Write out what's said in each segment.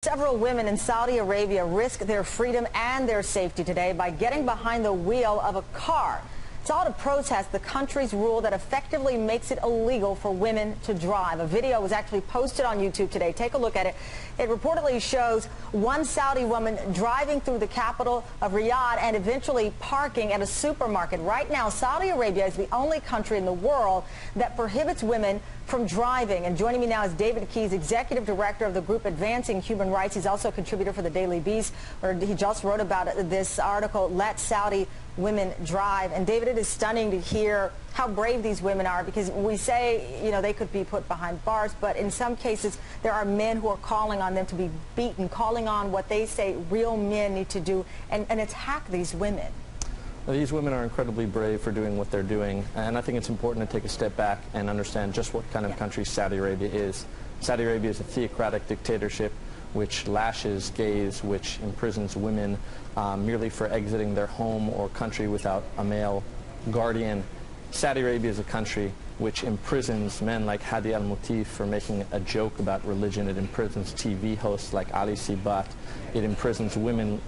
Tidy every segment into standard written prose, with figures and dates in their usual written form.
Several women in Saudi Arabia risk their freedom and their safety today by getting behind the wheel of a car. It's all to protest the country's rule that effectively makes it illegal for women to drive. A video was actually posted on YouTube today. Take a look at it. It reportedly shows one Saudi woman driving through the capital of Riyadh and eventually parking at a supermarket. Right now, Saudi Arabia is the only country in the world that prohibits women from driving. And joining me now is David Keyes, Executive Director of the group Advancing Human Rights. He's also a contributor for the Daily Beast, where he just wrote about this article, Let Saudi Women Drive. And David, it is stunning to hear how brave these women are, because we say, you know, they could be put behind bars, but in some cases there are men who are calling on them to be beaten, calling on what they say real men need to do and attack these women. These women are incredibly brave for doing what they're doing, and I think it's important to take a step back and understand just what kind of country Saudi Arabia is. Saudi Arabia is a theocratic dictatorship which lashes gays, which imprisons women merely for exiting their home or country without a male guardian. Saudi Arabia is a country which imprisons men like Hadi al-Mutif for making a joke about religion. It imprisons TV hosts like Ali Sibat. It imprisons women,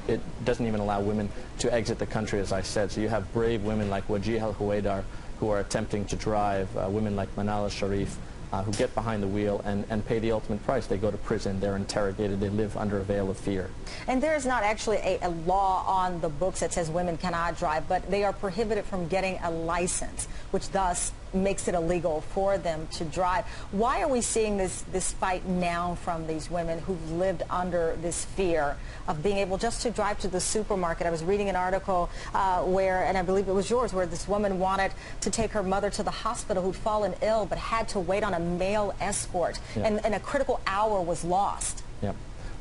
it doesn't even allow women to exit the country, as I said. So you have brave women like Wajih al-Huwaidar who are attempting to drive, women like Manal al-Sharif who get behind the wheel and pay the ultimate price. They go to prison, they're interrogated, they live under a veil of fear. And there is not actually a law on the books that says women cannot drive, but they are prohibited from getting a license, which thus makes it illegal for them to drive. Why are we seeing this fight now from these women who've lived under this fear of being able just to drive to the supermarket? I was reading an article where, and I believe it was yours, where this woman wanted to take her mother to the hospital who'd fallen ill but had to wait on a male escort, and a critical hour was lost. Yeah.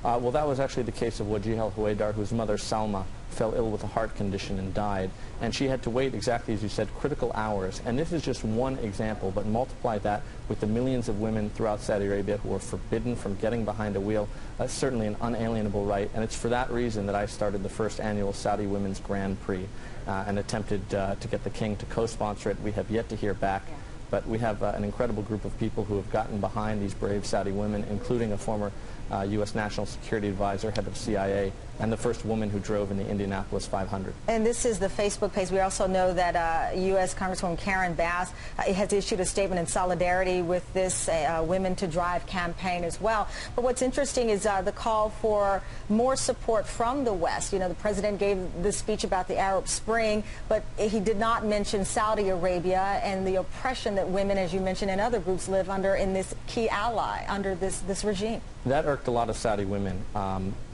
Well, that was actually the case of Wajih al-Huwaidar, whose mother, Salma, fell ill with a heart condition and died. And she had to wait, exactly as you said, critical hours. And this is just one example, but multiply that with the millions of women throughout Saudi Arabia who are forbidden from getting behind a wheel. That's certainly an unalienable right. And it's for that reason that I started the first annual Saudi Women's Grand Prix and attempted to get the king to co-sponsor it. We have yet to hear back. But we have an incredible group of people who have gotten behind these brave Saudi women, including a former U.S. National Security Advisor, head of CIA, and the first woman who drove in the Indianapolis 500. And this is the Facebook page. We also know that U.S. Congresswoman Karen Bass has issued a statement in solidarity with this Women to Drive campaign as well. But what's interesting is the call for more support from the West. You know, the president gave the speech about the Arab Spring, but he did not mention Saudi Arabia and the oppression that women, as you mentioned, and other groups live under in this key ally under this regime. That irked a lot of Saudi women.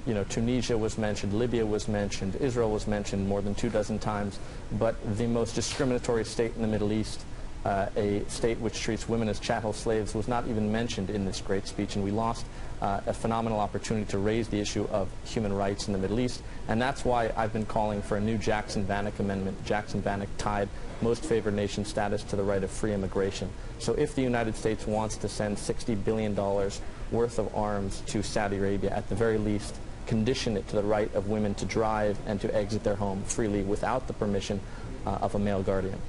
You know, Tunisia was mentioned, Libya was mentioned, Israel was mentioned more than 24 times, but the most discriminatory state in the Middle East, a state which treats women as chattel slaves, was not even mentioned in this great speech, and we lost a phenomenal opportunity to raise the issue of human rights in the Middle East, and that's why I've been calling for a new Jackson-Vanik amendment. Jackson-Vanik tied most favored nation status to the right of free immigration. So if the United States wants to send $60 billion worth of arms to Saudi Arabia, at the very least, condition it to the right of women to drive and to exit their home freely without the permission of a male guardian.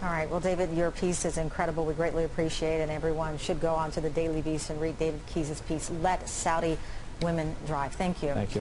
All right. Well, David, your piece is incredible. We greatly appreciate it, and everyone should go on to the Daily Beast and read David Keyes' piece, Let Saudi Women Drive. Thank you. Thank you.